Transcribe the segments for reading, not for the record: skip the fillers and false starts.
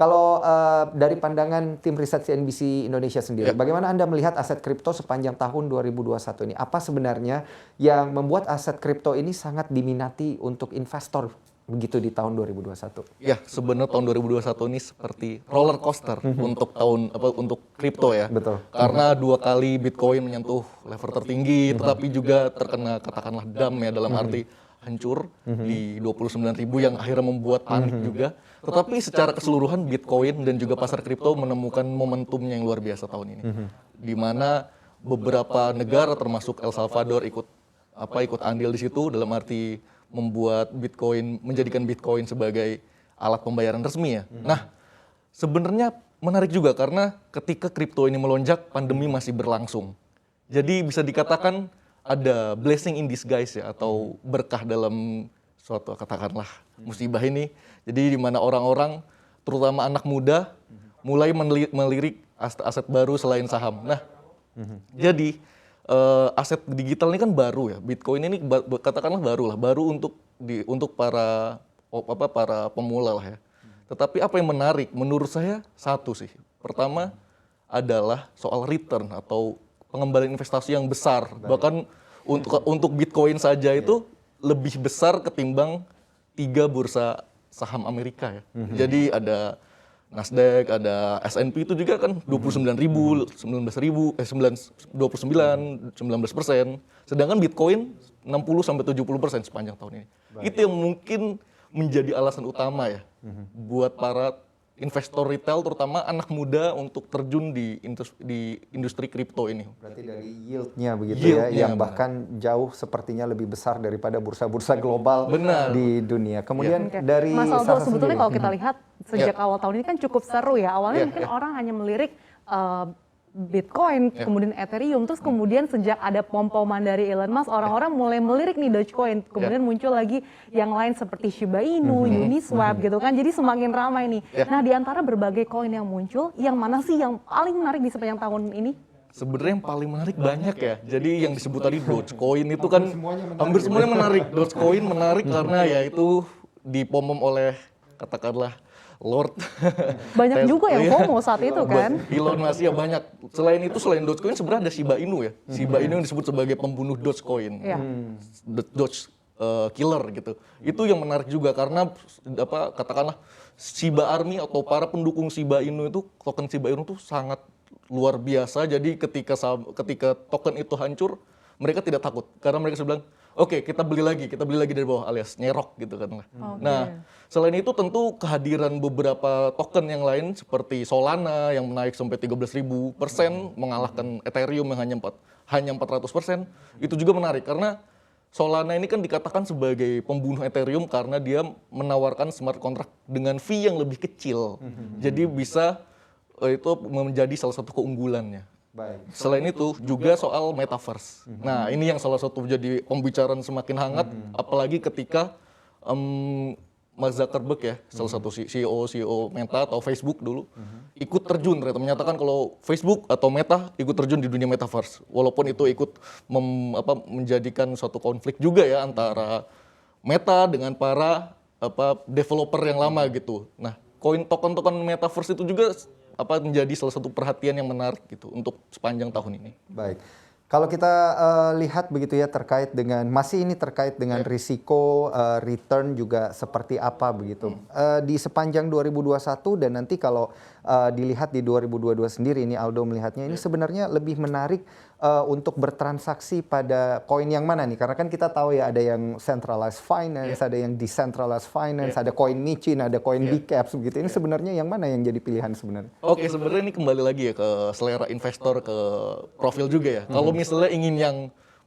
Kalau dari pandangan tim riset CNBC Indonesia sendiri, bagaimana Anda melihat aset kripto sepanjang tahun 2021 ini? Apa sebenarnya yang membuat aset kripto ini sangat diminati untuk investor begitu di tahun 2021? Ya, sebenarnya tahun 2021 ini seperti roller coaster untuk kripto ya. Betul. Karena 2 kali Bitcoin menyentuh level tertinggi, tetapi juga terkena katakanlah dam ya, dalam arti hancur di 29.000 yang akhirnya membuat panik juga. Tetapi secara keseluruhan Bitcoin dan juga pasar kripto menemukan momentumnya yang luar biasa tahun ini. Di mana beberapa negara termasuk El Salvador ikut andil di situ, dalam arti menjadikan Bitcoin sebagai alat pembayaran resmi ya. Nah, sebenarnya menarik juga karena ketika kripto ini melonjak, pandemi masih berlangsung. Jadi bisa dikatakan ada blessing in disguise ya, atau berkah dalam suatu katakanlah musibah ini. Jadi di mana orang-orang terutama anak muda mulai melirik aset baru selain saham. Nah, jadi aset digital ini kan baru ya. Bitcoin ini katakanlah baru untuk para pemula lah ya. Tetapi apa yang menarik menurut saya satu sih. Pertama adalah soal return atau pengembalian investasi yang besar. Bahkan untuk Bitcoin saja itu lebih besar ketimbang 3 bursa saham Amerika ya. Jadi ada Nasdaq, ada S&P itu juga kan 29.000, 19%. Sedangkan Bitcoin 60-70% sepanjang tahun ini. Itu yang mungkin menjadi alasan utama ya buat para investor retail, terutama anak muda untuk terjun di industri kripto ini. Berarti dari yield-nya begitu yang bahkan jauh sepertinya lebih besar daripada bursa-bursa global di dunia. Kemudian dari Mas Aldo, sebetulnya kalau kita lihat sejak awal tahun ini kan cukup seru ya. Awalnya mungkin orang hanya melirik Bitcoin, kemudian Ethereum, terus kemudian sejak ada pom-poman dari Elon Musk, orang-orang mulai melirik nih Dogecoin, kemudian muncul lagi yang lain seperti Shiba Inu, Uniswap gitu kan, jadi semakin ramai nih. Nah, di antara berbagai koin yang muncul, yang mana sih yang paling menarik di sepanjang tahun ini? Sebenarnya yang paling menarik banyak ya. Jadi yang disebut tadi Dogecoin itu kan hampir semuanya menarik. Dogecoin menarik karena ya itu dipom oleh katakanlah Lord. Banyak juga yang FOMO saat itu kan. Elon Musk ya banyak. Selain Dogecoin sebenarnya ada Shiba Inu ya. Shiba Inu yang disebut sebagai pembunuh Dogecoin. Doge killer gitu. Itu yang menarik juga karena katakanlah Shiba Army atau para pendukung Shiba Inu itu, token Shiba Inu itu sangat luar biasa. Jadi ketika token itu hancur, mereka tidak takut karena mereka bilang, oke, kita beli lagi dari bawah, alias nyerok gitu kan. Nah, selain itu tentu kehadiran beberapa token yang lain seperti Solana yang naik sampai 13.000% mengalahkan Ethereum yang hanya 400%, itu juga menarik karena Solana ini kan dikatakan sebagai pembunuh Ethereum karena dia menawarkan smart contract dengan fee yang lebih kecil. Jadi bisa itu menjadi salah satu keunggulannya. Selain itu juga soal metaverse. Nah, ini yang salah satu jadi pembicaraan semakin hangat, apalagi ketika Mark Zuckerberg ya, salah satu CEO Meta atau Facebook dulu, ikut terjun ternyata menyatakan kalau Facebook atau Meta ikut terjun di dunia metaverse. Walaupun itu ikut menjadikan suatu konflik juga ya antara Meta dengan para developer yang lama gitu. Nah, token metaverse itu juga menjadi salah satu perhatian yang menarik gitu untuk sepanjang tahun ini. Baik. Kalau kita lihat begitu ya terkait dengan risiko return juga seperti apa begitu. Di sepanjang 2021 dan nanti kalau dilihat di 2022 sendiri ini Aldo melihatnya ini sebenarnya lebih menarik untuk bertransaksi pada koin yang mana nih? Karena kan kita tahu ya ada yang centralized finance, ada yang decentralized finance, ada koin micin, ada koin bcaps begitu. Ini sebenarnya yang mana yang jadi pilihan sebenarnya? Oke, sebenarnya ini kembali lagi ya ke selera investor, ke profil juga ya. Kalau misalnya ingin yang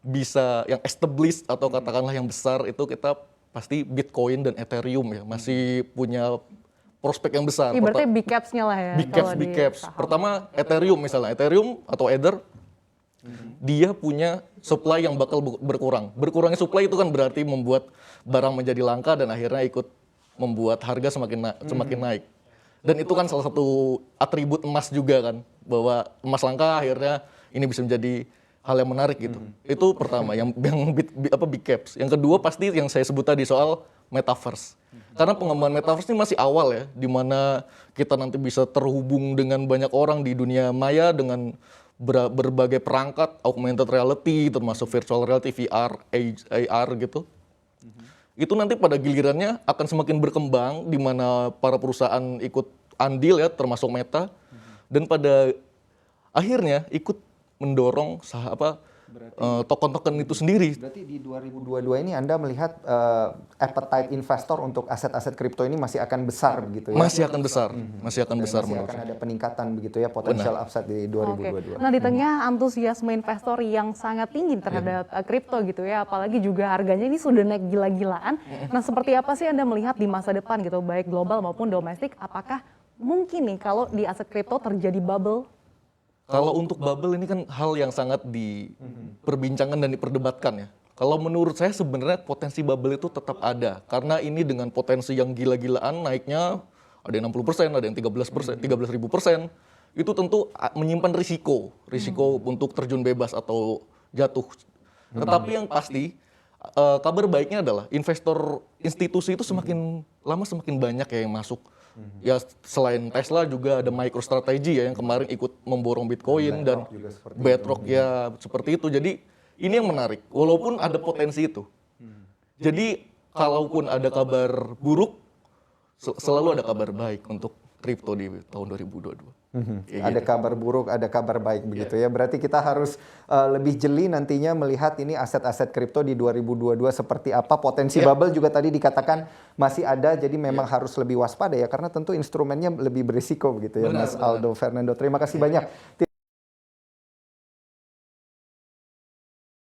bisa yang established atau katakanlah yang besar, itu kita pasti Bitcoin dan Ethereum ya masih punya prospek yang besar. Berarti bcaps-nya lah ya. Bcaps. Pertama Ethereum misalnya, Ethereum atau Ether, dia punya supply yang bakal berkurang. Berkurangnya supply itu kan berarti membuat barang menjadi langka dan akhirnya ikut membuat harga semakin naik. Dan itu kan salah satu atribut emas juga kan, bahwa emas langka akhirnya ini bisa menjadi hal yang menarik gitu. Itu pertama yang big caps. Yang kedua pasti yang saya sebut tadi soal metaverse. Karena pengembangan metaverse ini masih awal ya, di mana kita nanti bisa terhubung dengan banyak orang di dunia maya dengan berbagai perangkat, augmented reality, termasuk virtual reality, VR, AR gitu. Itu nanti pada gilirannya akan semakin berkembang, di mana para perusahaan ikut andil ya, termasuk Meta, dan pada akhirnya ikut mendorong token-token itu sendiri. Berarti di 2022 ini Anda melihat appetite investor untuk aset-aset kripto ini masih akan besar begitu ya? Masih akan besar, masih akan besar Masih menurut akan saya. ada peningkatan begitu ya, potensial upside di 2022. Nah, di tengah antusiasme investor yang sangat tinggi terhadap kripto gitu ya, apalagi juga harganya ini sudah naik gila-gilaan. Nah, seperti apa sih Anda melihat di masa depan gitu, baik global maupun domestik, apakah mungkin nih kalau di aset kripto terjadi bubble? Kalau untuk bubble ini kan hal yang sangat diperbincangkan dan diperdebatkan ya. Kalau menurut saya sebenarnya potensi bubble itu tetap ada. Karena ini dengan potensi yang gila-gilaan naiknya, ada yang 60%, ada yang 13.000%. Itu tentu menyimpan risiko untuk terjun bebas atau jatuh. Tetapi yang pasti, kabar baiknya adalah investor institusi itu semakin lama semakin banyak ya yang masuk. Ya selain Tesla juga ada MicroStrategy ya yang kemarin ikut memborong Bitcoin dan Bedrock ya seperti itu. Jadi ini yang menarik, walaupun ada potensi itu. Jadi kalaupun ada kabar buruk, selalu ada kabar baik untuk kripto di tahun 2022. Ada kabar buruk, ada kabar baik begitu ya. Berarti kita harus lebih jeli nantinya melihat ini aset-aset kripto di 2022 seperti apa. Potensi bubble juga tadi dikatakan masih ada, jadi memang harus lebih waspada ya. Karena tentu instrumennya lebih berisiko begitu ya, Mas Aldo Fernando. Terima kasih banyak.